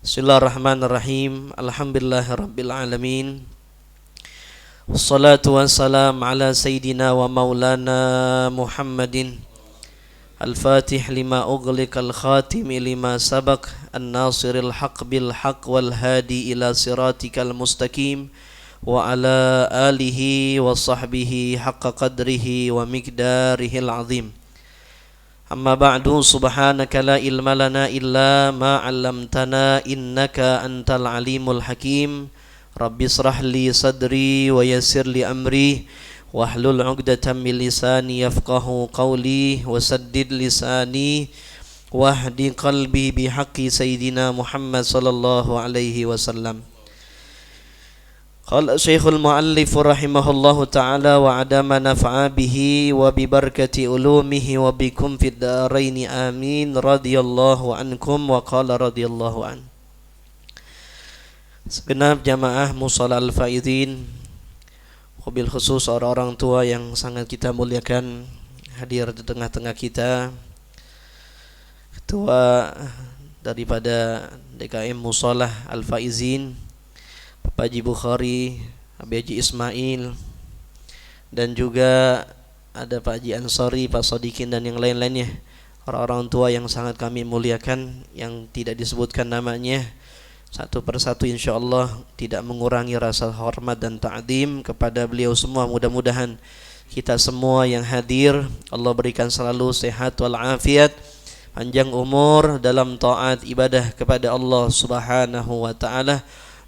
Bismillahirrahmanirrahim. Alhamdulillahirabbil alamin. Wassalatu wassalam ala sayyidina wa maulana Muhammadin al-fatih lima ughliqal khatim lima sabaq an-nasiril haq bil haq wal hadi ila siratikal mustaqim wa ala alihi wa sahbihi haqqa qadrihi wa miqdarihil azim. Amma ba'du, subhanaka la ilma lana illa ma 'allamtana innaka antal alimul hakim. Rabbi israh li sadri wa yassir li amri wahlul 'uqdatam min lisani yafqahu qawli wa saddid lisani wahdi qalbi bihaqqi sayyidina Muhammad sallallahu alaihi wasallam. Qala Syekhul Mu'allif rahimahullahu ta'ala wa adama naf'a bihi wa bi barakati ulumihi wa bikum fid daraini amin radhiyallahu ankum wa qala radhiyallahu an. Segenap jamaah Musalla al-Faidin, wabil khusus orang-orang tua yang sangat kita muliakan hadir di tengah-tengah kita, ketua daripada DKM Musalla al-Faizin Bapak Haji Bukhari, Abi Haji Ismail, dan juga ada Pak Haji Ansori, Pak Sodikin, dan yang lain-lainnya, orang-orang tua yang sangat kami muliakan, yang tidak disebutkan namanya satu persatu, insyaallah tidak mengurangi rasa hormat dan ta'zim kepada beliau semua. Mudah-mudahan kita semua yang hadir Allah berikan selalu sehat walafiat, panjang umur dalam taat ibadah kepada Allah Subhanahu wa taala,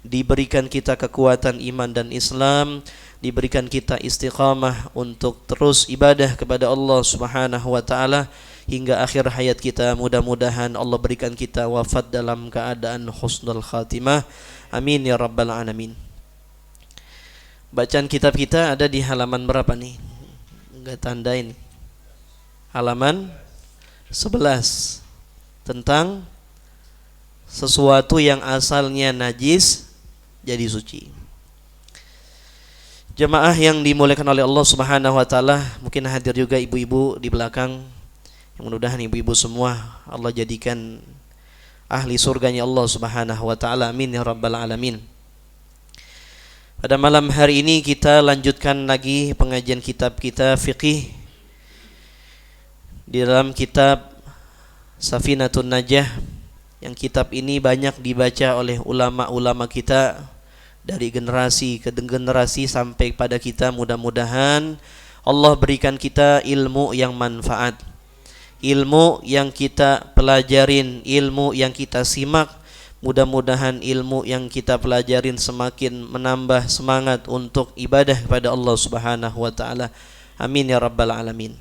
diberikan kita kekuatan iman dan Islam, diberikan kita istiqamah untuk terus ibadah kepada Allah Subhanahu wa taala hingga akhir hayat kita. Mudah-mudahan Allah berikan kita wafat dalam keadaan husnul khatimah. Amin ya rabbal alamin. Bacaan kitab kita ada di halaman berapa nih? Enggak tandain. Halaman 11. Tentang sesuatu yang asalnya najis jadi suci. Jemaah yang dimuliakan oleh Allah Subhanahu wa taala, mungkin hadir juga ibu-ibu di belakang. Yang mudah-mudahan ibu-ibu semua Allah jadikan ahli surganya Allah Subhanahu wa taala. Amin ya rabbal alamin. Pada malam hari ini kita lanjutkan lagi pengajian kitab kita fiqih di dalam kitab Safinatun Najah, yang kitab ini banyak dibaca oleh ulama-ulama kita dari generasi ke generasi sampai pada kita. Mudah-mudahan Allah berikan kita ilmu yang manfaat, ilmu yang kita pelajarin, ilmu yang kita simak. Mudah-mudahan ilmu yang kita pelajarin semakin menambah semangat untuk ibadah kepada Allah Subhanahu wa taala. Amin ya rabbal alamin.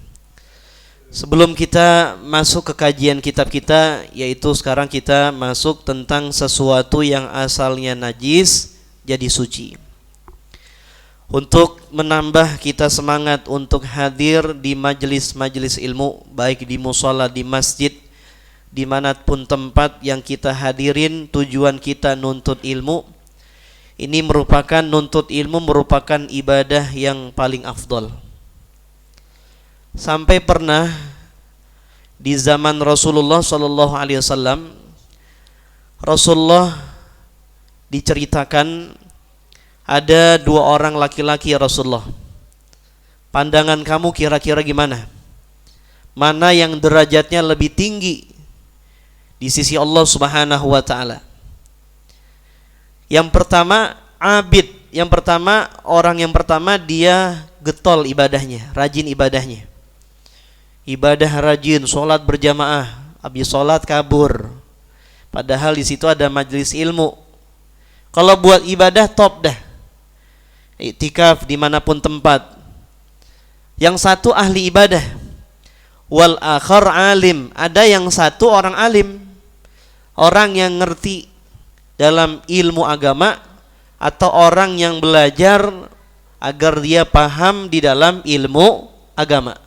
Sebelum kita masuk ke kajian kitab kita, yaitu sekarang kita masuk tentang sesuatu yang asalnya najis jadi suci. Untuk menambah kita semangat untuk hadir di majelis-majelis ilmu, baik di mushola, di masjid, dimanapun tempat yang kita hadirin, tujuan kita nuntut ilmu. Ini merupakan, nuntut ilmu merupakan ibadah yang paling afdol. Sampai pernah di zaman Rasulullah sallallahu alaihi wasallam, Rasulullah diceritakan ada dua orang laki-laki, ya Rasulullah, pandangan kamu kira-kira gimana? Mana yang derajatnya lebih tinggi di sisi Allah Subhanahu wa taala? Yang pertama abid, orang yang pertama dia getol ibadahnya, rajin ibadahnya. Ibadah rajin, sholat berjamaah, habis sholat kabur. Padahal di situ ada majelis ilmu. Kalau buat ibadah top dah, iktikaf dimanapun tempat. Yang satu ahli ibadah, wal akhar alim. Ada yang satu orang alim, orang yang ngerti dalam ilmu agama, atau orang yang belajar agar dia paham di dalam ilmu agama.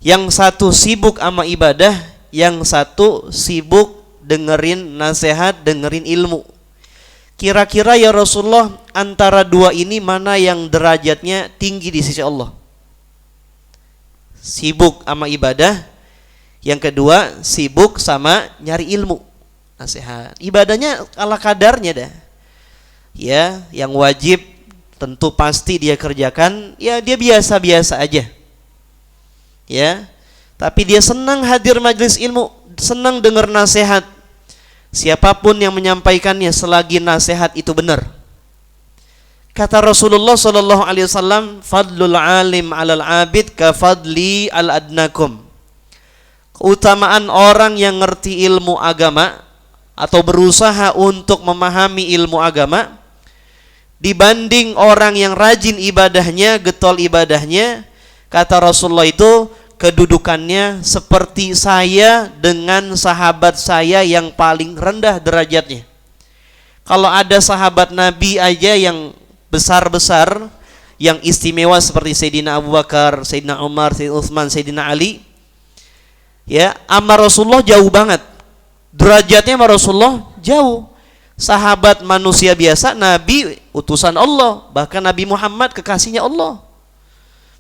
Yang satu sibuk sama ibadah, yang satu sibuk dengerin nasihat, dengerin ilmu. Kira-kira ya Rasulullah, antara dua ini mana yang derajatnya tinggi di sisi Allah? Sibuk sama ibadah, yang kedua sibuk sama nyari ilmu. nasihat. Ibadahnya ala kadarnya dah. Ya, yang wajib tentu pasti dia kerjakan, ya dia biasa-biasa aja. Ya. Tapi dia senang hadir majelis ilmu, senang dengar nasihat. Siapapun yang menyampaikannya selagi nasihat itu benar. Kata Rasulullah sallallahu alaihi wasallam, "Fadlul alim 'alal 'abid ka fadli al adnakum." Keutamaan orang yang ngerti ilmu agama atau berusaha untuk memahami ilmu agama dibanding orang yang rajin ibadahnya, getol ibadahnya, kata Rasulullah itu kedudukannya seperti saya dengan sahabat saya yang paling rendah derajatnya. Kalau ada sahabat Nabi aja yang besar-besar, yang istimewa seperti Sayyidina Abu Bakar, Sayyidina Umar, Sayyidina Utsman, Sayyidina Ali, ya, sama Rasulullah jauh banget. Derajatnya sama Rasulullah jauh. Sahabat manusia biasa, Nabi utusan Allah, bahkan Nabi Muhammad kekasihnya Allah.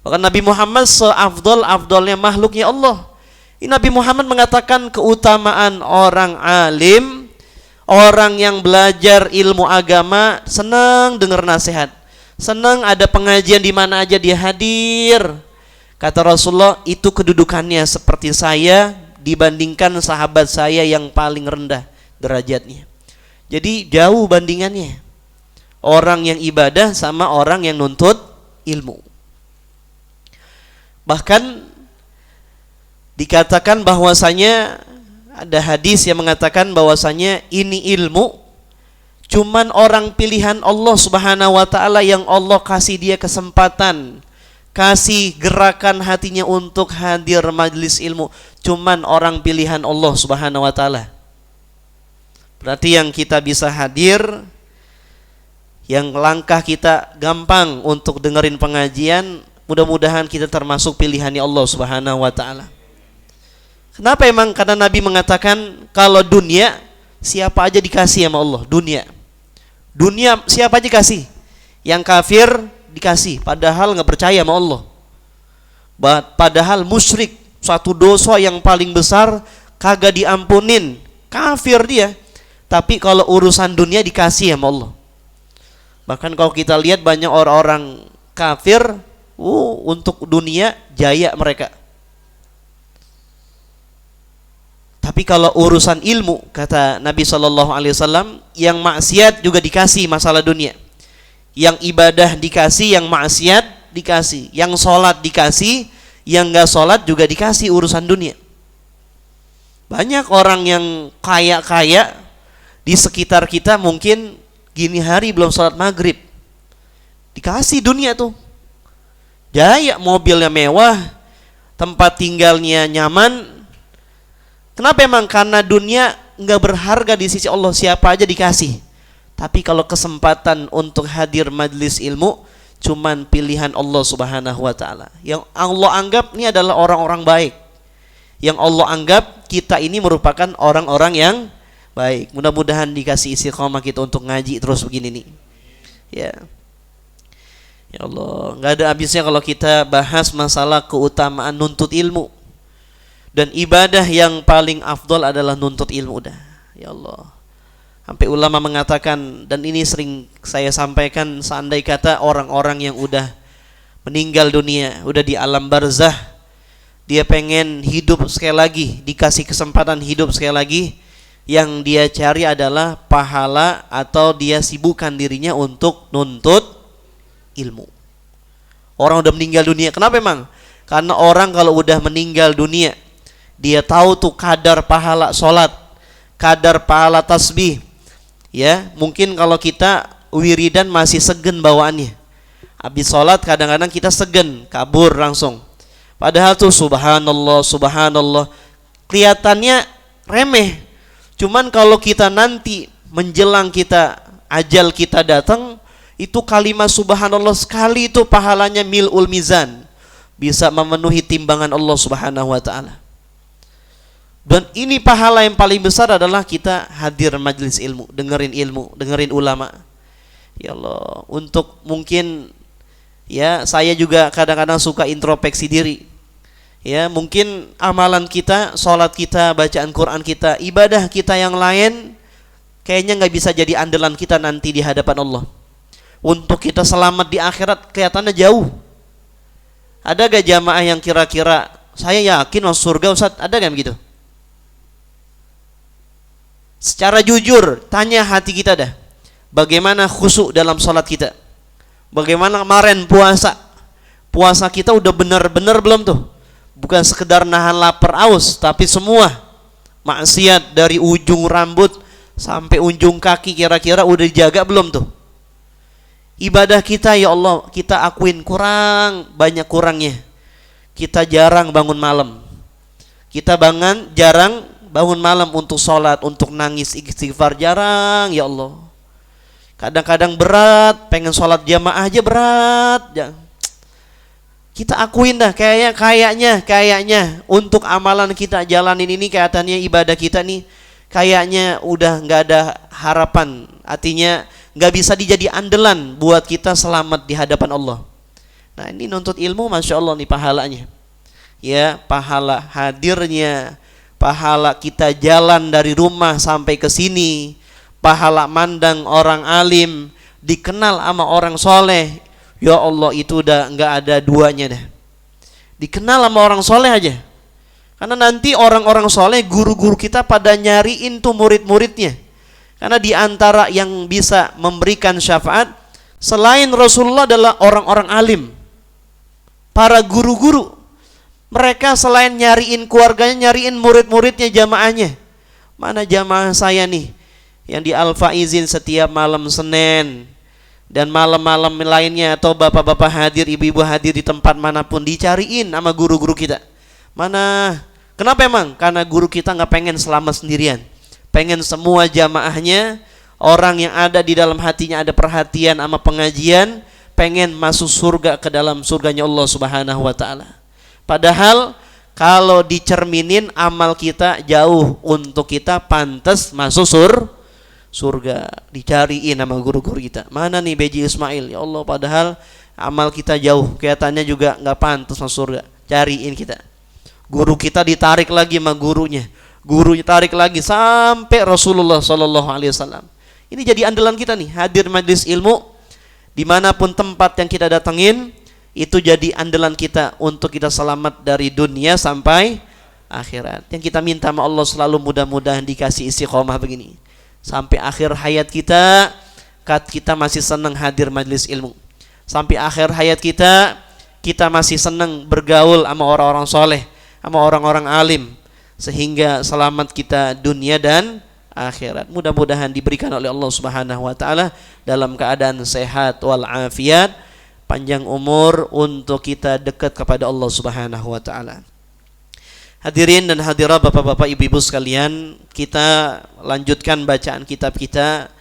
Bahkan Nabi Muhammad seafdol-afdolnya makhluknya Allah. Ini Nabi Muhammad mengatakan keutamaan orang alim, orang yang belajar ilmu agama, senang dengar nasihat, senang ada pengajian di mana aja dia hadir. Kata Rasulullah, itu kedudukannya seperti saya dibandingkan sahabat saya yang paling rendah derajatnya. Jadi jauh bandingannya orang yang ibadah sama orang yang nuntut ilmu. Bahkan dikatakan bahwasanya ada hadis yang mengatakan bahwasanya ini ilmu cuman orang pilihan Allah Subhanahu wa taala yang Allah kasih dia kesempatan, kasih gerakan hatinya untuk hadir majelis ilmu, cuman orang pilihan Allah Subhanahu wa taala. Berarti yang kita bisa hadir, yang langkah kita gampang untuk dengerin pengajian, mudah-mudahan kita termasuk pilihannya Allah Subhanahu wa taala. Kenapa emang? Karena Nabi mengatakan kalau dunia siapa aja dikasih sama Allah, dunia. Dunia siapa aja kasih. Yang kafir dikasih padahal enggak percaya sama Allah. Padahal musyrik, suatu dosa yang paling besar kagak diampunin, kafir dia. Tapi kalau urusan dunia dikasih sama Allah. Bahkan kalau kita lihat banyak orang-orang kafir, untuk dunia jaya mereka. Tapi kalau urusan ilmu, kata Nabi SAW, yang maksiat juga dikasih masalah dunia. Yang ibadah dikasih, yang maksiat dikasih. Yang sholat dikasih, yang gak sholat juga dikasih urusan dunia. Banyak orang yang kaya-kaya di sekitar kita mungkin gini hari belum sholat maghrib. Dikasih dunia tuh. Jaya, mobilnya mewah, tempat tinggalnya nyaman. Kenapa emang? Karena dunia enggak berharga di sisi Allah, siapa aja dikasih. Tapi kalau kesempatan untuk hadir majelis ilmu, cuman pilihan Allah Subhanahu wa taala. Yang Allah anggap ini adalah orang-orang baik. Yang Allah anggap kita ini merupakan orang-orang yang baik. Mudah-mudahan dikasih istiqomah kita untuk ngaji terus begini nih. Ya. Ya Allah, enggak ada habisnya kalau kita bahas masalah keutamaan nuntut ilmu. Dan ibadah yang paling afdol adalah nuntut ilmu dah. Ya Allah. Sampai ulama mengatakan, dan ini sering saya sampaikan, seandai kata orang-orang yang udah meninggal dunia, udah di alam barzah, dia pengen hidup sekali lagi, dikasih kesempatan hidup sekali lagi, yang dia cari adalah pahala atau dia sibukkan dirinya untuk nuntut ilmu. Orang udah meninggal dunia, kenapa emang? Karena orang kalau udah meninggal dunia, dia tahu tuh kadar pahala sholat, kadar pahala tasbih. Ya, mungkin kalau kita wiridan masih segen bawaannya. Habis sholat kadang-kadang kita segen, kabur langsung. Padahal tuh subhanallah, subhanallah, kelihatannya remeh. Cuman kalau kita nanti menjelang kita ajal kita datang, itu kalimat subhanallah sekali itu pahalanya mil'ul mizan, bisa memenuhi timbangan Allah Subhanahu wa taala. Dan ini pahala yang paling besar adalah kita hadir majelis ilmu, dengerin ulama. Ya Allah, untuk mungkin ya saya juga kadang-kadang suka introspeksi diri. Ya, mungkin amalan kita, sholat kita, bacaan Quran kita, ibadah kita yang lain kayaknya nggak bisa jadi andalan kita nanti di hadapan Allah. Untuk kita selamat di akhirat kelihatannya jauh. Ada gak jamaah yang kira-kira saya yakin masuk surga Ustaz? Ada gak begitu? Secara jujur, tanya hati kita dah. Bagaimana khusyuk dalam sholat kita? Bagaimana kemarin puasa? Puasa kita udah benar-benar belum tuh? Bukan sekedar nahan lapar aus, tapi semua maksiat dari ujung rambut sampai ujung kaki kira-kira udah dijaga belum tuh? Ibadah kita ya Allah, kita akuin banyak kurangnya. Kita jarang bangun malam. Kita jarang bangun malam untuk sholat, untuk nangis, istighfar, jarang ya Allah. Kadang-kadang berat, pengen sholat jamaah aja berat. Kita akuin dah, kayaknya untuk amalan kita jalanin ini kelihatannya ibadah kita nih kayaknya udah nggak ada harapan. Artinya nggak bisa dijadi andalan buat kita selamat di hadapan Allah. Nah ini nuntut ilmu, masya Allah nih pahalanya. Ya, pahala hadirnya, pahala kita jalan dari rumah sampai ke sini, pahala mandang orang alim, dikenal sama orang soleh. Ya Allah, itu udah nggak ada duanya dah. Dikenal sama orang soleh aja. Karena nanti orang-orang soleh, guru-guru kita pada nyariin tuh murid-muridnya. Karena di antara yang bisa memberikan syafaat selain Rasulullah adalah orang-orang alim, para guru-guru. Mereka selain nyariin keluarganya, nyariin murid-muridnya, jamaahnya. Mana jamaah saya nih yang di Al-Faizin setiap malam Senin dan malam-malam lainnya, atau bapak-bapak hadir, ibu-ibu hadir di tempat manapun, dicariin sama guru-guru kita. Mana? Kenapa emang? Karena guru kita nggak pengen selamat sendirian. Pengen semua jamaahnya, orang yang ada di dalam hatinya ada perhatian sama pengajian, pengen masuk surga, ke dalam surganya Allah Subhanahu wa taala. Padahal kalau dicerminin amal kita jauh untuk kita pantas masuk surga. Dicariin sama guru-guru kita. Mana nih Beji Ismail? Ya Allah, padahal amal kita jauh, kelihatannya juga nggak pantas masuk surga. Cariin kita. Guru kita ditarik lagi sama gurunya. Gurunya tarik lagi sampai Rasulullah Sallallahu Alaihi Wasallam. Ini jadi andalan kita nih, hadir majelis ilmu dimanapun tempat yang kita datengin, itu jadi andalan kita untuk kita selamat dari dunia sampai akhirat. Yang kita minta sama Allah selalu mudah-mudahan dikasih istiqomah begini sampai akhir hayat kita. Kita masih senang hadir majelis ilmu. Sampai akhir hayat kita masih senang bergaul sama orang-orang soleh, sama orang-orang alim, sehingga selamat kita dunia dan akhirat. Mudah-mudahan diberikan oleh Allah Subhanahu wa taala dalam keadaan sehat wal afiat, panjang umur untuk kita dekat kepada Allah Subhanahu wa taala. Hadirin dan hadirat bapak-bapak, ibu-ibu sekalian, kita lanjutkan bacaan kitab kita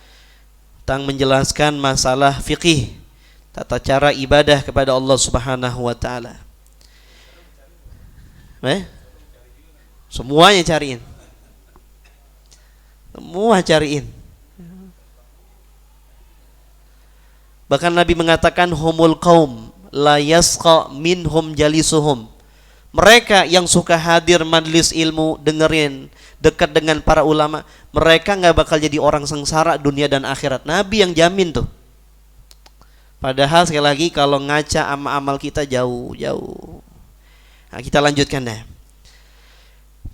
tentang menjelaskan masalah fikih, tata cara ibadah kepada Allah Subhanahu wa taala. Semuanya cariin. Semua cariin. Bahkan Nabi mengatakan humul qaum la yasqa minhum jalisuhum. Mereka yang suka hadir majelis ilmu, dengerin, dekat dengan para ulama, mereka nggak bakal jadi orang sengsara dunia dan akhirat. Nabi yang jamin tuh. Padahal sekali lagi kalau ngaca amal kita jauh. Nah, kita lanjutkan deh.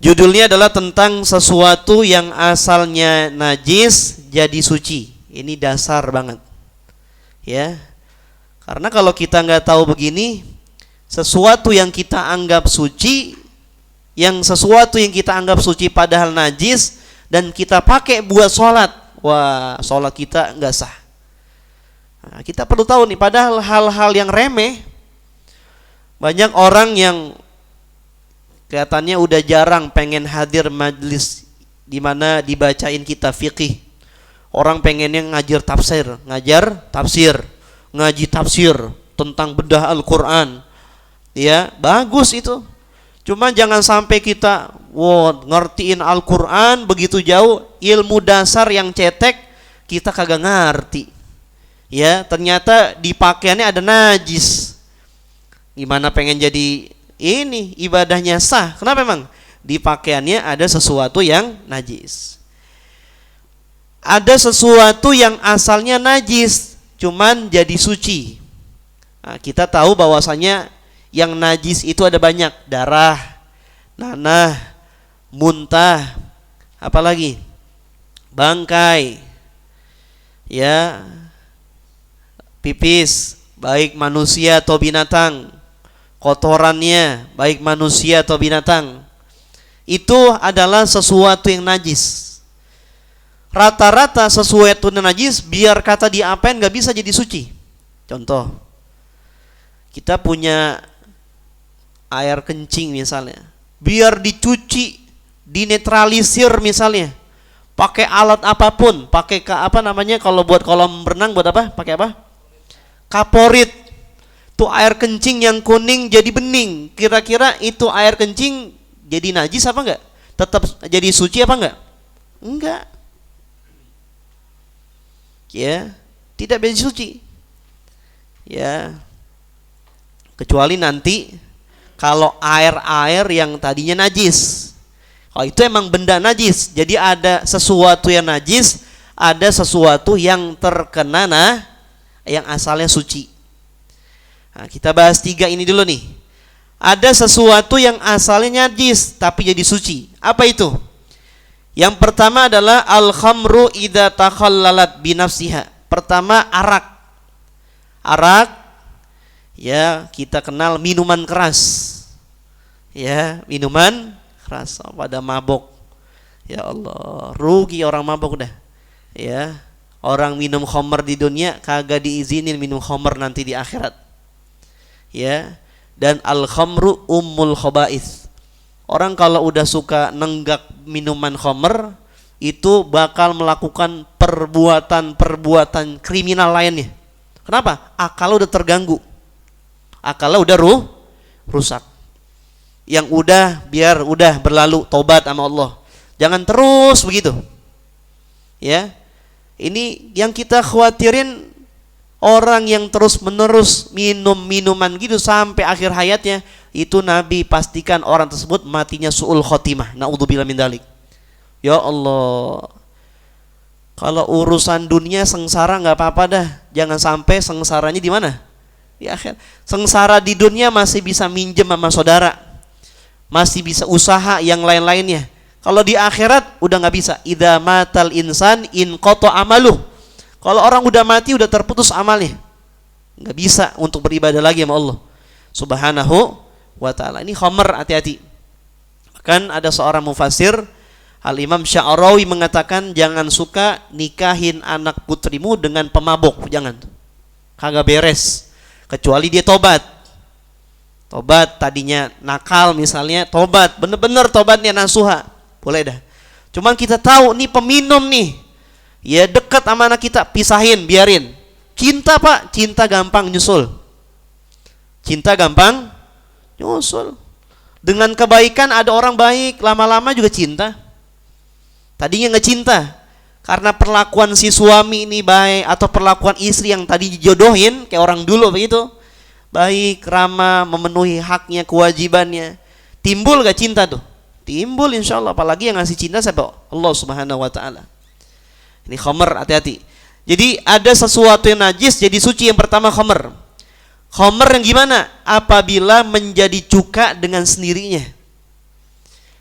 Judulnya adalah tentang sesuatu yang asalnya najis jadi suci. Ini dasar banget. Ya. Karena kalau kita nggak tahu begini, sesuatu yang kita anggap suci, sesuatu yang kita anggap suci padahal najis, dan kita pakai buat sholat, wah, sholat kita nggak sah. Nah, kita perlu tahu nih, padahal hal-hal yang remeh, banyak orang yang kelihatannya udah jarang pengen hadir majelis di mana dibacain kitab fikih. Orang pengennya ngajar tafsir, ngaji tafsir tentang bedah Al-Quran. Ya, bagus itu. Cuma jangan sampai kita ngertiin Al-Quran begitu jauh, ilmu dasar yang cetek kita kagak ngerti. Ya, ternyata di pakaiannya ada najis. Gimana pengen jadi ini ibadahnya sah. Kenapa emang? Di pakaiannya ada sesuatu yang najis. Ada sesuatu yang asalnya najis, cuman jadi suci. Nah, kita tahu bahwasanya yang najis itu ada banyak. Darah, nanah, muntah, apalagi? Bangkai, ya, pipis, baik manusia atau binatang, kotorannya, baik manusia atau binatang, itu adalah sesuatu yang najis. Rata-rata sesuatu yang najis, biar kata diapain gak bisa jadi suci. Contoh, kita punya air kencing misalnya, biar dicuci, dinetralisir misalnya, pakai alat apapun, pakai apa namanya kalau buat kolam renang buat apa? Pakai apa? Kaporit. Tuh air kencing yang kuning jadi bening. Kira-kira itu air kencing jadi najis apa enggak? Tetap jadi suci apa enggak? Enggak. Ya, tidak bisa suci. Ya. Kecuali nanti kalau air-air yang tadinya najis. Kalau itu emang benda najis. Jadi ada sesuatu yang najis, ada sesuatu yang terkena yang asalnya suci. Nah, kita bahas 3 ini dulu nih. Ada sesuatu yang asalnya najis tapi jadi suci. Apa itu? Yang pertama adalah al-khamru idza takhallalat binafsiha. Pertama arak. Arak, ya, kita kenal minuman keras. Ya, minuman keras pada mabok. Ya Allah, rugi orang mabok dah. Ya, orang minum khamr di dunia kagak diizinin minum khamr nanti di akhirat. Ya, dan al-khamru ummul khaba'ith. Orang kalau udah suka nenggak minuman khamr, itu bakal melakukan perbuatan-perbuatan kriminal lainnya. Kenapa? Akalnya udah terganggu. Akalnya udah rusak. Yang udah biar udah berlalu, tobat sama Allah. Jangan terus begitu. Ya. Ini yang kita khawatirin, orang yang terus-menerus minum minuman gitu sampai akhir hayatnya, itu Nabi pastikan orang tersebut matinya su'ul khotimah. Na'udzubillah min dzalik. Ya Allah. Kalau urusan dunia sengsara enggak apa-apa dah. Jangan sampai sengsaranya di mana? Di akhir. Sengsara di dunia masih bisa minjem sama saudara. Masih bisa usaha yang lain-lainnya. Kalau di akhirat udah enggak bisa. Idza matal insan in qata amaluh. Kalau orang udah mati udah terputus amalnya. Enggak bisa untuk beribadah lagi sama Allah Subhanahu wa ta'ala. Ini khamr, hati-hati. Bahkan ada seorang mufassir, Al-Imam Sya'rawi, mengatakan jangan suka nikahin anak putrimu dengan pemabok. Jangan. Kagak beres. Kecuali dia tobat. Tobat, tadinya nakal misalnya, tobat. Bener-bener tobatnya nasuha. Boleh dah. Cuman kita tahu nih peminum nih. Ya dekat sama anak kita, pisahin, biarin. Cinta Pak, cinta gampang nyusul. Cinta gampang nyusul. Dengan kebaikan ada orang baik, lama-lama juga cinta. Tadinya nggak cinta, karena perlakuan si suami ini baik, atau perlakuan istri yang tadi dijodohin kayak orang dulu begitu, baik, ramah, memenuhi haknya, kewajibannya. Timbul gak cinta tuh? Timbul insya Allah. Apalagi yang ngasih cinta siapa? Allah Subhanahu wa ta'ala. Ini khamr, hati-hati. Jadi ada sesuatu yang najis jadi suci. Yang pertama khamr. Khamr yang gimana? Apabila menjadi cuka dengan sendirinya.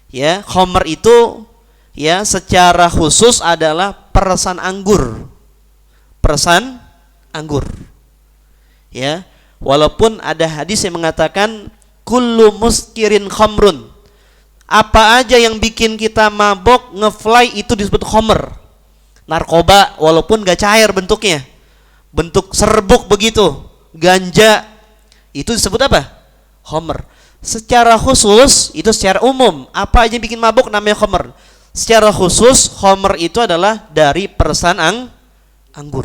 Ya, khamr itu ya secara khusus adalah peresan anggur. Peresan anggur. Ya, walaupun ada hadis yang mengatakan kullu muskirin khamrun. Apa aja yang bikin kita mabok, ngefly, itu disebut khamr. Narkoba walaupun gak cair bentuknya, bentuk serbuk begitu, ganja, itu disebut apa? Khamr. Secara khusus itu secara umum, apa aja yang bikin mabuk namanya khamr. Secara khusus khamr itu adalah dari peresan anggur.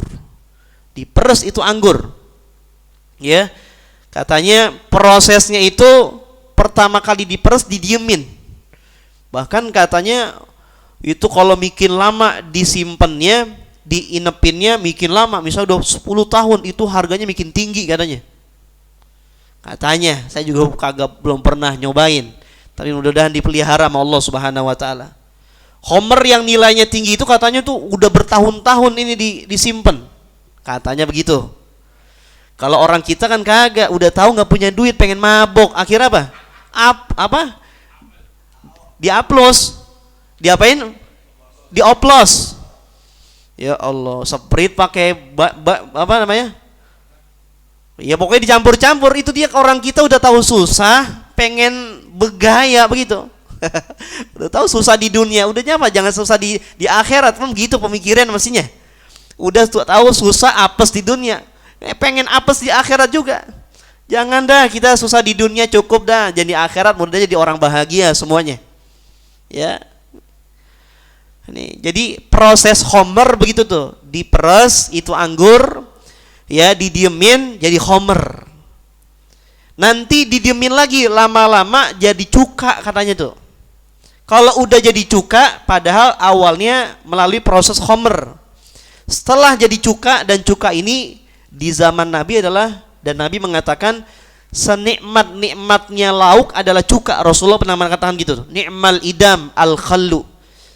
Diperes itu anggur. Ya. Katanya prosesnya itu pertama kali diperes didiemin. Bahkan katanya itu kalau bikin lama disimpannya, diinepinnya bikin lama, misalnya udah 10 tahun, itu harganya bikin tinggi katanya. Katanya, saya juga belum pernah nyobain. Tapi mudah-mudahan dipelihara sama Allah Subhanahu wa taala. Khamr yang nilainya tinggi itu katanya tuh udah bertahun-tahun ini disimpan. Katanya begitu. Kalau orang kita kan kagak, udah tahu nggak punya duit, pengen mabok, akhirnya apa? Diaplos. Diapain? Dioplos. Ya Allah, sprit pakai apa namanya? Ya pokoknya dicampur-campur. Itu dia, orang kita udah tahu susah, pengen bergaya begitu. Udah tahu susah di dunia, udahnya apa? Jangan susah di akhirat, kan begitu pemikiran mestinya. Udah tahu susah apes di dunia, pengen apes di akhirat juga. Jangan dah, kita susah di dunia cukup dah, jadi akhirat mudah jadi orang bahagia semuanya. Ya. Ini jadi proses khamr begitu tuh, diperes itu anggur, ya didiemin jadi khamr. Nanti didiemin lagi lama-lama jadi cuka katanya tuh. Kalau udah jadi cuka, padahal awalnya melalui proses khamr. Setelah jadi cuka, dan cuka ini di zaman Nabi adalah, dan Nabi mengatakan senikmat-nikmatnya lauk adalah cuka. Rasulullah pernah mengatakan gitu. Ni'mal idam al-khallu.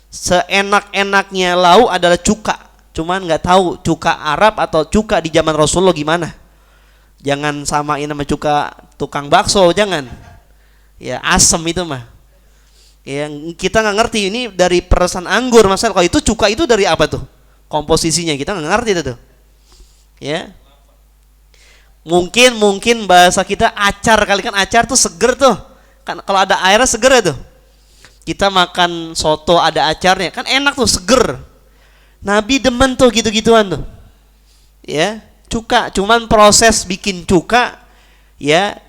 Seenak-enaknya lauk adalah cuka. Cuman nggak tahu cuka Arab atau cuka di zaman Rasulullah gimana. Jangan samain sama cuka tukang bakso, jangan. Ya asem itu mah. Yang kita nggak ngerti ini dari peresan anggur, masalah kalau itu cuka itu dari apa tuh komposisinya, kita nggak ngerti itu tuh. Ya mungkin bahasa kita acar kali, kan acar tuh seger tuh kan, kalau ada airnya seger ya tuh. Kita makan soto ada acarnya kan enak tuh, seger. Nabi demen tuh gitu-gituan tuh. Ya cuka, cuman proses bikin cuka ya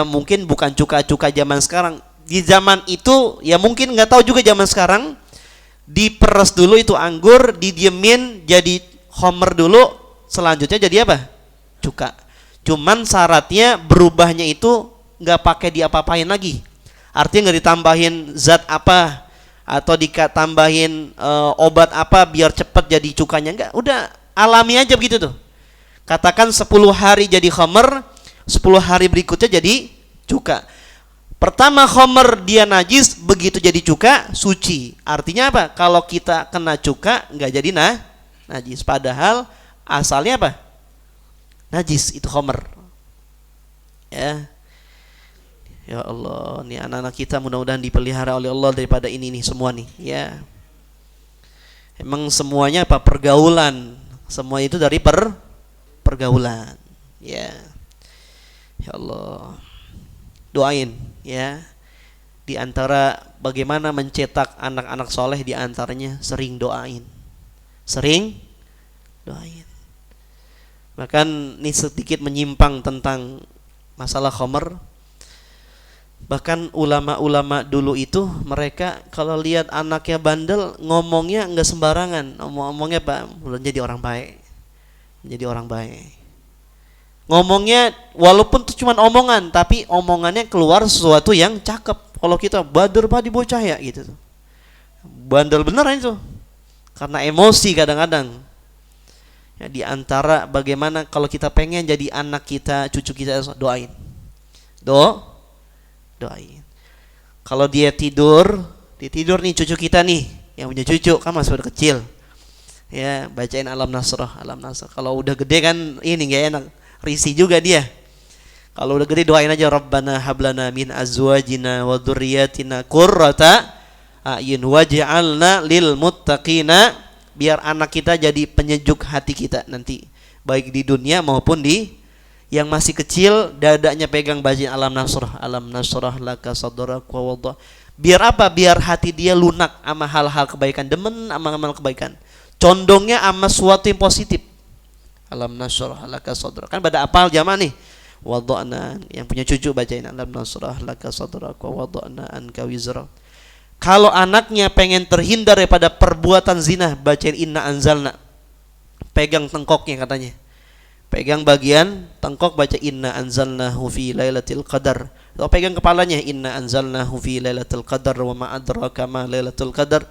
mungkin bukan cuka zaman sekarang. Di zaman itu ya mungkin nggak tahu juga zaman sekarang, diperes dulu itu anggur, didiemin jadi khamr dulu, selanjutnya jadi apa? Cuka. Cuman syaratnya berubahnya itu nggak pakai diapa-apain lagi, artinya nggak ditambahin zat apa atau ditambahin obat apa biar cepat jadi cukanya, nggak, udah alami aja begitu tuh. Katakan 10 hari jadi khamr, 10 hari berikutnya jadi cuka. Pertama khamr dia najis, begitu jadi cuka suci. Artinya apa? Kalau kita kena cuka nggak jadi najis. Padahal asalnya apa? Najis itu khamr. Ya. Ya Allah, nih anak-anak kita mudah-mudahan dipelihara oleh Allah daripada ini nih semua nih. Ya. Emang semuanya apa? Pergaulan. Semua itu dari pergaulan. Ya. Ya Allah. Doain ya. Di antara bagaimana mencetak anak-anak soleh, di antaranya sering doain. Sering doain. Bahkan ini sedikit menyimpang tentang masalah khamr. Bahkan ulama-ulama dulu itu mereka kalau lihat anaknya bandel, ngomongnya enggak sembarangan. Ngomongnya Pak, menjadi orang baik. Menjadi orang baik. Ngomongnya walaupun itu cuma omongan, tapi omongannya keluar sesuatu yang cakep. Kalau kita bader pak di bocah ya gitu tuh. Bandel beneran itu. Karena emosi kadang-kadang. Ya, di antara bagaimana kalau kita pengen jadi anak kita, cucu kita, doain. Doain. Kalau dia tidur nih cucu kita nih, yang punya cucu kan masih udah kecil. Ya, bacain Alam Nasrah. Kalau udah gede kan ini enggak enak. Risih juga dia. Kalau udah gede doain aja, Rabbana hablana min azwajina wa dzurriyyatina qurrata a'yun waj'alna lil muttaqina, biar anak kita jadi penyejuk hati kita nanti, baik di dunia maupun di yang masih kecil, dadanya pegang bacain Alam Nasrah laka sadrak wa wada. Biar apa? Biar hati dia lunak sama hal-hal kebaikan, demen sama amal kebaikan. Condongnya sama sesuatu yang positif. Alam Nasrah laka sadrak. Kan pada apal jamaah nih. Wada'na, yang punya cucu bacain Alam Nasrah laka sadrak wa wada'na anka wizrak. Kalau anaknya pengen terhindar daripada perbuatan zina, bacain Inna Anzalna. Pegang tengkoknya katanya. Pegang bagian tengkok, baca Inna Anzalnahu fi Lailatul Qadar. Atau pegang kepalanya Inna Anzalnahu fi Lailatul Qadar wa ma adraka ma Lailatul Qadar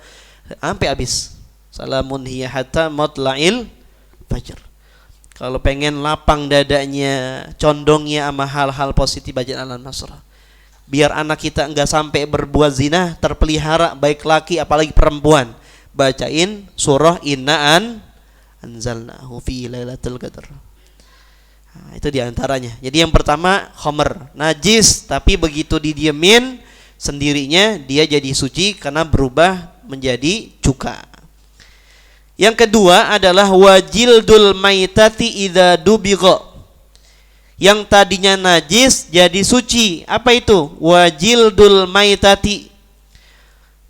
sampai habis. Salamun hiya hatta matla'il fajr. Kalau pengen lapang dadanya, condongnya sama hal-hal positif, baca Al-Nasr. Biar anak kita enggak sampai berbuat zina, terpelihara baik laki apalagi perempuan. Bacain surah Inna anzalnahu fi lailatul qadar. Nah, itu diantaranya. Jadi yang pertama khamr, najis tapi begitu didiemin sendirinya dia jadi suci karena berubah menjadi cuka. Yang kedua adalah wajildul maitati idza dubigha. Yang tadinya najis jadi suci. Apa itu? Wajildul maitati.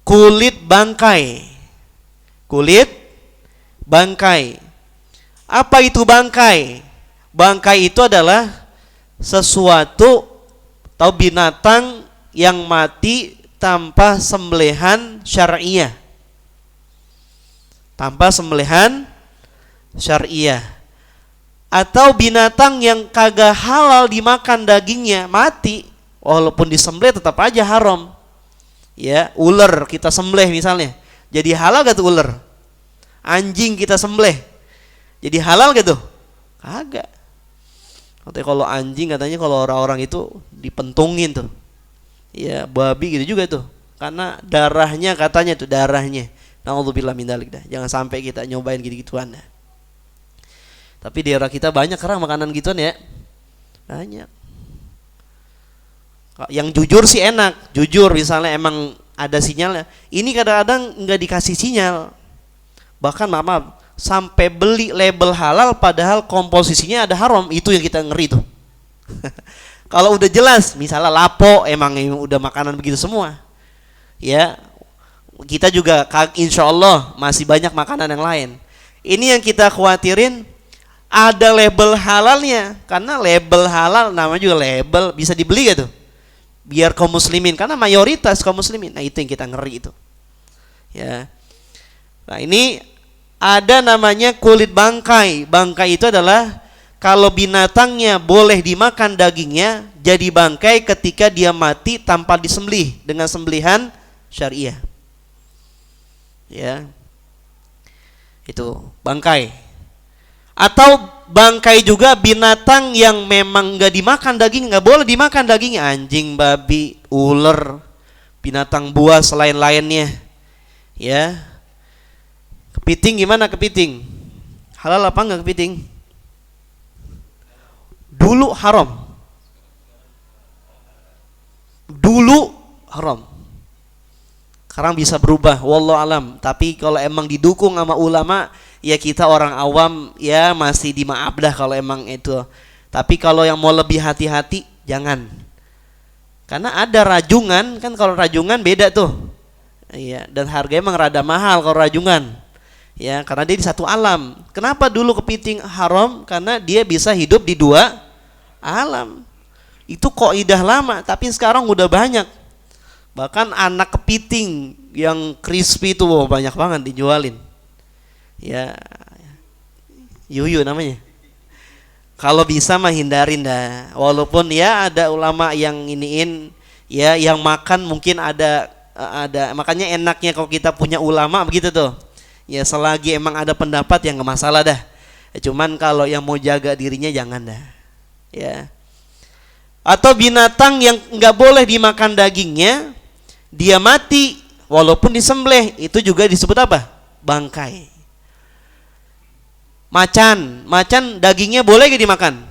Kulit bangkai. Kulit bangkai. Apa itu bangkai? Bangkai itu adalah sesuatu atau binatang yang mati tanpa sembelihan syar'iyah. Tanpa sembelihan syariah, atau binatang yang kagak halal dimakan dagingnya mati, walaupun disembelih tetap aja haram. Ya, ular kita sembelih misalnya, jadi halal gak tuh ular? Anjing kita sembelih, jadi halal gak tuh? Kagak. Katanya kalau anjing katanya kalau orang-orang itu dipentungin tuh. Ya, babi gitu juga tuh, karena darahnya katanya tuh darahnya. Na'udzubillah min dzalik dah. Jangan sampai kita nyobain gitu-gituan dah. Tapi di era kita banyak kerang makanan gituan ya. Banyak. Yang jujur sih enak. Jujur misalnya emang ada sinyalnya. Ini kadang-kadang enggak dikasih sinyal. Bahkan maaf, sampai beli label halal padahal komposisinya ada haram. Itu yang kita ngeri tuh. Kalau udah jelas, misalnya lapo emang udah makanan begitu semua. Ya, kita juga insya Allah masih banyak makanan yang lain. Ini yang kita khawatirin, ada label halalnya. Karena label halal namanya juga label, bisa dibeli gak tuh? Biar kaum muslimin, karena mayoritas kaum muslimin. Nah itu yang kita ngeri itu. Ya. Nah ini ada namanya kulit bangkai. Bangkai itu adalah kalau binatangnya boleh dimakan dagingnya, jadi bangkai ketika dia mati tanpa disembelih dengan sembelihan syariah. Ya, itu bangkai. Atau bangkai juga binatang yang memang nggak dimakan daging, nggak boleh dimakan dagingnya, anjing, babi, ular, binatang buas lain-lainnya. Ya, kepiting gimana kepiting? Halal apa nggak kepiting? Dulu haram. Dulu haram. Sekarang bisa berubah, wallahu alam. Tapi kalau emang didukung sama ulama, ya kita orang awam ya masih dimaaf dah kalau emang itu. Tapi kalau yang mau lebih hati-hati, jangan. Karena ada rajungan, kan kalau rajungan beda tuh. Iya, dan harganya emang rada mahal kalau rajungan. Ya, karena dia di satu alam. Kenapa dulu kepiting haram? Karena dia bisa hidup di dua alam. Itu kaidah lama, tapi sekarang udah banyak. Bahkan anak kepiting yang crispy itu banyak banget dijualin. Ya, yuyu namanya. Kalau bisa mah hindarin dah. Walaupun ya ada ulama yang iniin, ya yang makan mungkin ada. Makanya enaknya kalau kita punya ulama begitu tuh. Ya selagi emang ada pendapat yang nggak masalah dah. Cuman kalau yang mau jaga dirinya jangan dah. Ya. Atau binatang yang nggak boleh dimakan dagingnya, dia mati walaupun disembelih, itu juga disebut apa? Bangkai. Macan dagingnya boleh gak dimakan?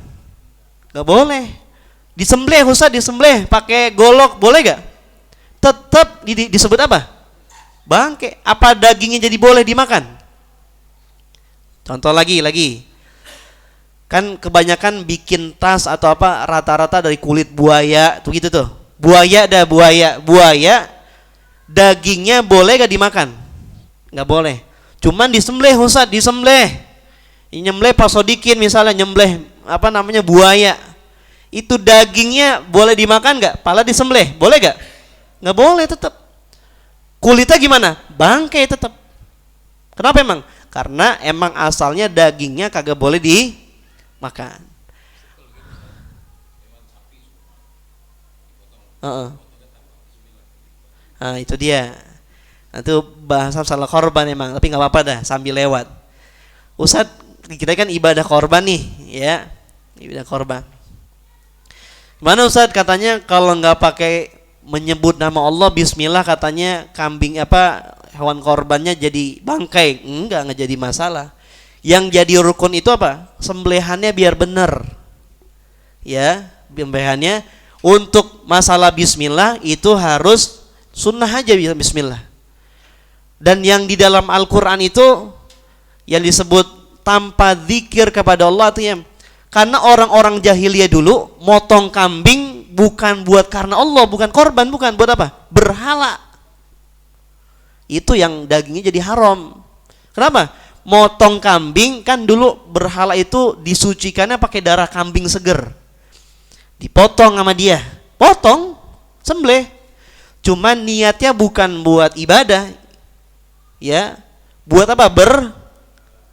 Gak boleh. Disembelih, Ustaz, disembelih pakai golok boleh gak? Tetap disebut apa? Bangkai. Apa dagingnya jadi boleh dimakan? Contoh lagi. Kan kebanyakan bikin tas atau apa rata-rata dari kulit buaya tuh gitu tuh. Buaya dagingnya boleh gak dimakan? Gak boleh. Cuman disembelih, Ustaz, disembelih. Nyembelih Pak Sodikin misalnya, nyembelih apa namanya buaya. Itu dagingnya boleh dimakan gak? Pala disembelih, boleh gak? Gak boleh tetap. Kulitnya gimana? Bangkai tetap. Kenapa emang? Karena emang asalnya dagingnya kagak boleh dimakan. Nah itu dia. Nah, itu bahasa salah korban emang, tapi nggak apa-apa dah sambil lewat. Ustadz kita kan ibadah korban nih, ya, ibadah korban. Mana Ustaz, katanya kalau nggak pakai menyebut nama Allah bismillah, katanya kambing hewan korbannya jadi bangkai. Nggak jadi masalah. Yang jadi rukun itu apa? Sembelihannya biar benar. Ya, sembelihannya untuk masalah bismillah itu harus sunnah aja bismillah. Dan yang di dalam Al-Qur'an itu yang disebut tanpa zikir kepada Allah itu ya. Karena orang-orang jahiliyah dulu motong kambing bukan buat karena Allah, bukan korban, bukan buat apa? Berhala. Itu yang dagingnya jadi haram. Kenapa? Motong kambing kan dulu berhala itu disucikannya pakai darah kambing seger. Dipotong sama dia. Potong, sembelih. Cuman niatnya bukan buat ibadah. Ya. Buat apa?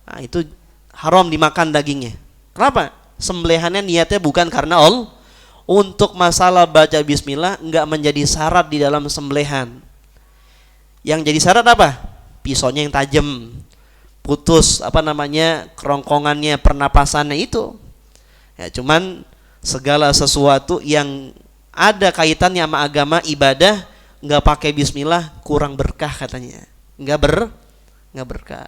Nah, itu haram dimakan dagingnya. Kenapa? Sembelihannya niatnya bukan karena Allah. Untuk masalah baca bismillah enggak menjadi syarat di dalam sembelihan. Yang jadi syarat apa? Pisaunya yang tajam, putus kerongkongannya, pernapasannya itu. Ya, cuman segala sesuatu yang ada kaitannya sama agama, ibadah, enggak pakai bismillah kurang berkah katanya. Enggak berkah.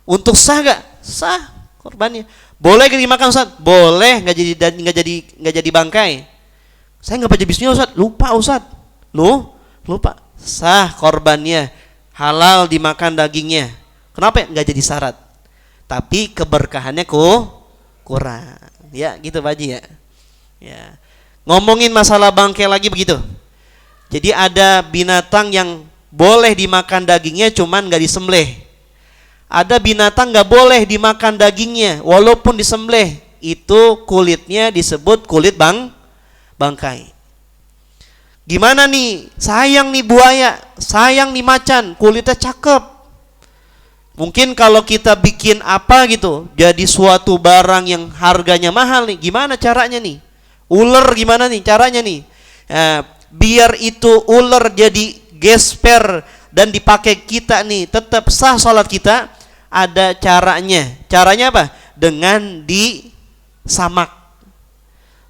Untuk sah enggak? Sah korbannya. Boleh dimakan Ustaz? Boleh, enggak jadi bangkai. Saya enggak baca bismillah Ustaz, lupa Ustaz. Lupa. Sah korbannya, halal dimakan dagingnya. Kenapa? Enggak jadi syarat. Tapi keberkahannya kurang. Ya, gitu Pak Haji ya. Ya. Ngomongin masalah bangkai lagi begitu. Jadi ada binatang yang boleh dimakan dagingnya cuman enggak disembelih. Ada binatang nggak boleh dimakan dagingnya walaupun disembelih, itu kulitnya disebut kulit bangkai. Gimana nih? Sayang nih buaya, sayang nih macan, kulitnya cakep. Mungkin kalau kita bikin gitu, jadi suatu barang yang harganya mahal nih, gimana caranya nih? Ular gimana nih caranya nih? Biar itu ular jadi gesper dan dipakai kita nih tetap sah sholat kita, ada caranya. Caranya apa? Dengan disamak.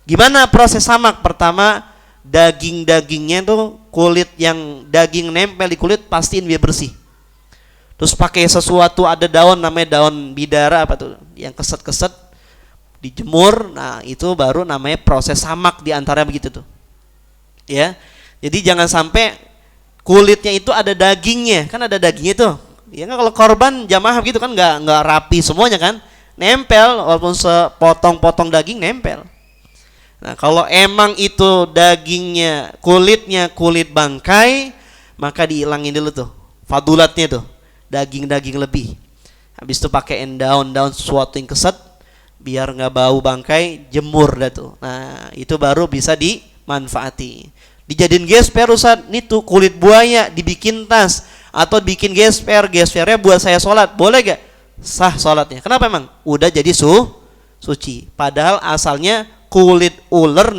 Gimana proses samak? Pertama, dagingnya tuh kulit yang daging nempel di kulit pastiin biar bersih. Terus pakai sesuatu, ada daun namanya daun bidara yang keset-keset, dijemur. Nah, itu baru namanya proses samak di antara begitu tuh. Ya. Jadi jangan sampai kulitnya itu ada dagingnya, kan ada dagingnya tuh. Ya kan kalau korban jamaah gitu kan nggak rapi semuanya kan, nempel walaupun sepotong-potong daging nempel. Nah kalau emang itu dagingnya kulitnya kulit bangkai, maka dihilangin dulu tuh fadulatnya tuh, daging lebih. Habis itu pakai daun sesuatu yang keset biar nggak bau bangkai, jemur dah tuh. Nah itu baru bisa dimanfaati. Dijadiin gesper Ustaz, nih tuh kulit buaya dibikin tas atau bikin gespernya buat saya sholat, boleh gak? Sah sholatnya. Kenapa emang? Udah jadi suci. Padahal asalnya kulit ular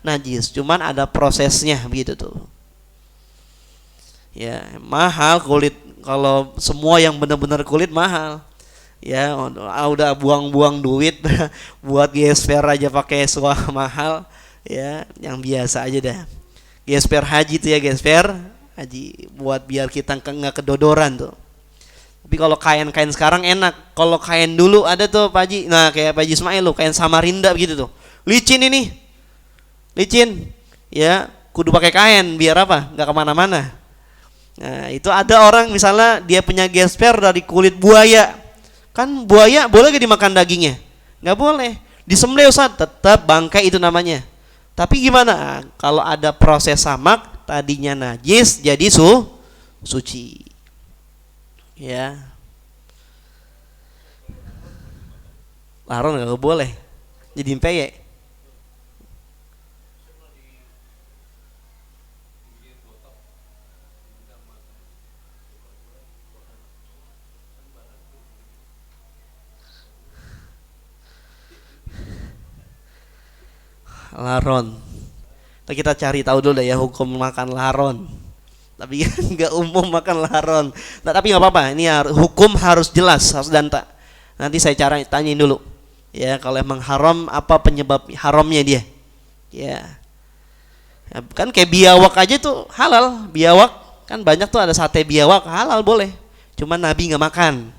najis, cuman ada prosesnya begitu tuh. Ya mahal kulit, kalau semua yang benar-benar kulit mahal. Ya udah buang-buang duit buat gesper aja pakai sewa mahal. Ya yang biasa aja dah. Gesper haji tuh ya, gesper haji buat biar kita nggak kedodoran tuh. Tapi kalau kain-kain sekarang enak. Kalau kain dulu ada tuh Pak Haji. Nah kayak Pak Haji Ismail loh, kain Samarinda begitu tuh. Licin ini, licin. Ya kudu pakai kain biar apa? Nggak kemana-mana. Nah itu ada orang misalnya dia punya gesper dari kulit buaya. Kan buaya boleh gak dimakan dagingnya? Nggak boleh. Disembelih Ustaz, tetap bangkai itu namanya. Tapi gimana? Kalau ada proses samak, tadinya najis jadi suci. Ya. Laron enggak boleh. Jadi peyek. Laron. Kita cari tahu dulu ya hukum makan laron. Tapi nggak umum makan laron. Nah, tapi nggak apa-apa. Ini hukum harus jelas, harus danta. Nanti saya tanyain dulu. Ya, kalau emang haram apa penyebab haramnya dia? Ya. Ya, kan kayak biawak aja tuh halal. Biawak kan banyak tuh, ada sate biawak halal boleh. Cuman Nabi nggak makan.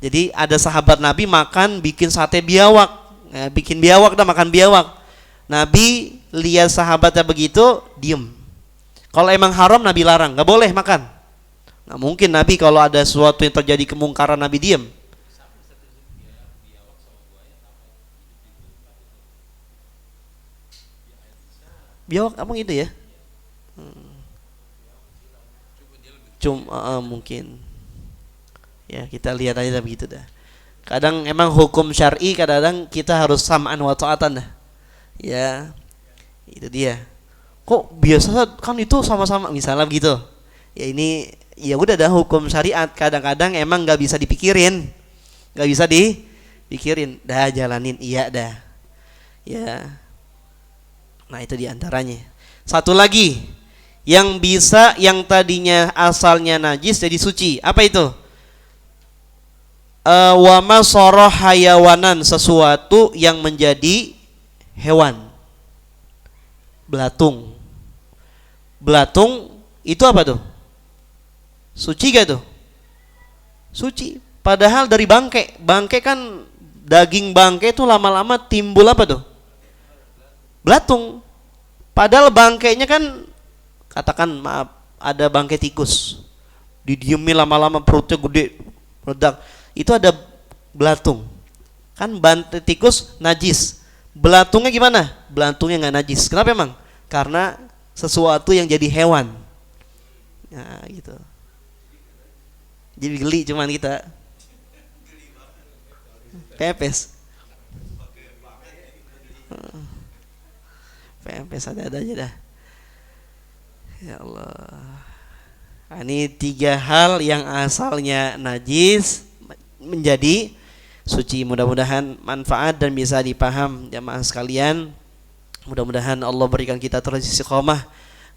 Jadi ada sahabat Nabi makan bikin sate biawak. Ya, bikin biawak dah, makan biawak. Nabi lihat sahabatnya begitu, diem. Kalau emang haram Nabi larang, nggak boleh makan. Nggak mungkin Nabi kalau ada sesuatu yang terjadi kemungkaran Nabi diem. Biawak apa gitu ya? Mungkin. Ya kita lihat aja begitu dah. Kadang emang hukum syar'i kadang-kadang kita harus sam'an wa ta'atan dah. Ya, itu dia. Kok biasa kan itu sama-sama misalnya begitu. Ya ini ya udah dah hukum syariat. Kadang-kadang emang nggak bisa dipikirin, nggak bisa dipikirin. Dah jalanin, iya dah. Ya. Nah itu diantaranya. Satu lagi yang bisa, yang tadinya asalnya najis jadi suci. Apa itu? Wa ma sara hayawanan, sesuatu yang menjadi hewan. Belatung. Belatung itu apa tuh? Suci gak tuh? Suci. Padahal dari bangke. Bangke kan, daging bangke itu lama-lama timbul apa tuh? Belatung. Padahal bangkainya kan, katakan maaf, ada bangkai tikus, didiemin lama-lama perutnya gede, meledak, itu ada belatung. Kan bangkai tikus najis, belatungnya gimana? Belatungnya nggak najis. Kenapa emang? Karena sesuatu yang jadi hewan. Nah gitu. Jadi geli cuman kita. Pepes. PMPS ada aja dah. Ya Allah. Nah, ini 3 hal yang asalnya najis menjadi suci. Mudah-mudahan manfaat dan bisa dipaham jamaah sekalian. Mudah-mudahan Allah berikan kita terus istiqomah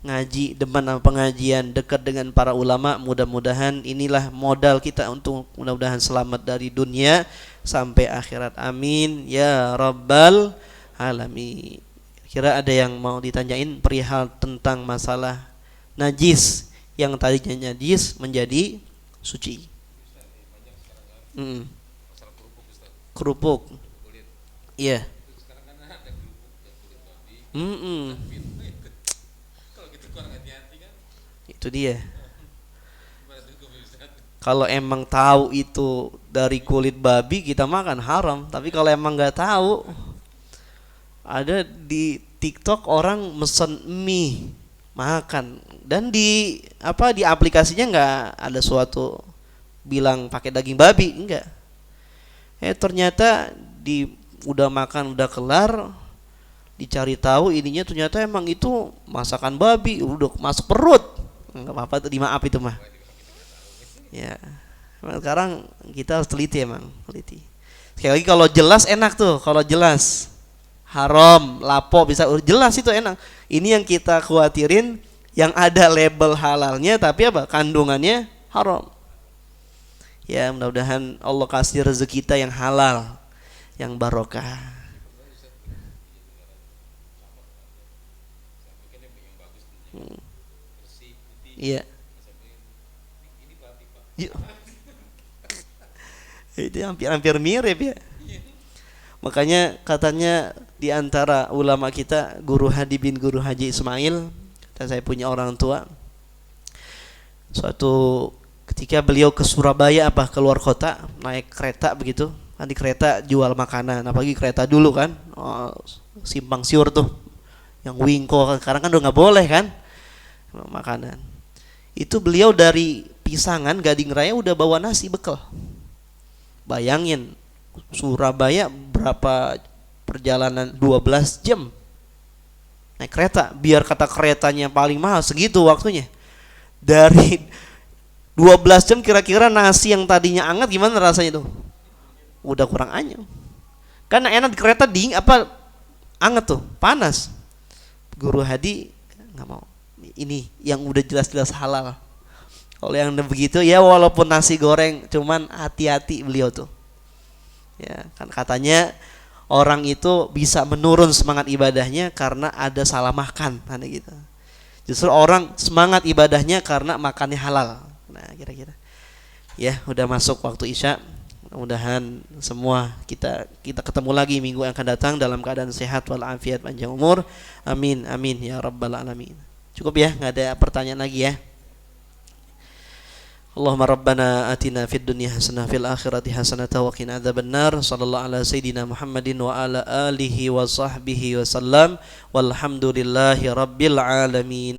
ngaji, demen sama pengajian, dekat dengan para ulama. Mudah-mudahan inilah modal kita untuk mudah-mudahan selamat dari dunia sampai akhirat. Amin ya rabbal alamin. Kira ada yang mau ditanyain perihal tentang masalah najis yang tadinya najis menjadi suci. Kerupuk. Iya. Itu dia. Kalau emang tahu itu dari kulit babi kita makan haram, tapi kalau emang nggak tahu, ada di TikTok orang mesen mie makan dan di aplikasinya nggak ada suatu bilang pakai daging babi, enggak. Ternyata udah makan udah kelar, dicari tahu ininya ternyata emang itu masakan babi, udah masuk perut. Enggak apa-apa tuh, dimaaf itu mah. Ya. Sekarang kita harus teliti emang, teliti. Sekali lagi kalau jelas enak tuh, kalau jelas. Haram, lapo bisa jelas itu enak. Ini yang kita khawatirin, yang ada label halalnya tapi apa? Kandungannya haram. Ya, mudah-mudahan Allah kasih rezeki kita yang halal, yang barokah. Iya. Itu hampir mirip ya. Makanya katanya di antara ulama kita, Guru Hadi bin Guru Haji Ismail, kata saya punya orang tua, suatu ketika beliau ke Surabaya keluar kota naik kereta begitu, kan di kereta jual makanan, apalagi kereta dulu kan, simpang siur tuh yang wingko, sekarang kan udah nggak boleh kan makanan. Itu beliau dari Pisangan Gading Raya udah bawa nasi bekal. Bayangin Surabaya berapa perjalanan, 12 jam naik kereta, biar kata keretanya paling mahal segitu waktunya. Dari 12 jam kira-kira nasi yang tadinya hangat gimana rasanya tuh? Udah kurang anyam. Karena enak di kereta dingin hangat tuh, panas. Guru Hadi nggak mau. Ini yang udah jelas-jelas halal. Kalau yang begitu ya walaupun nasi goreng, cuman hati-hati beliau tuh. Ya, kan katanya orang itu bisa menurun semangat ibadahnya karena ada salah makan, kan gitu. Justru orang semangat ibadahnya karena makannya halal. Nah, kira-kira. Ya, udah masuk waktu Isya. Mudah-mudahan semua kita ketemu lagi minggu yang akan datang dalam keadaan sehat walafiat panjang umur. Amin amin ya rabbal alamin. Cukup ya, nggak ada pertanyaan lagi ya. Allahumma rabbana atina fid dunya hasanah fil akhirati hasanah wa qina adzabannar. Sallallahu ala sayidina Muhammadin wa ala alihi wa sahbihi wa sallam. Walhamdulillahi rabbil alamin.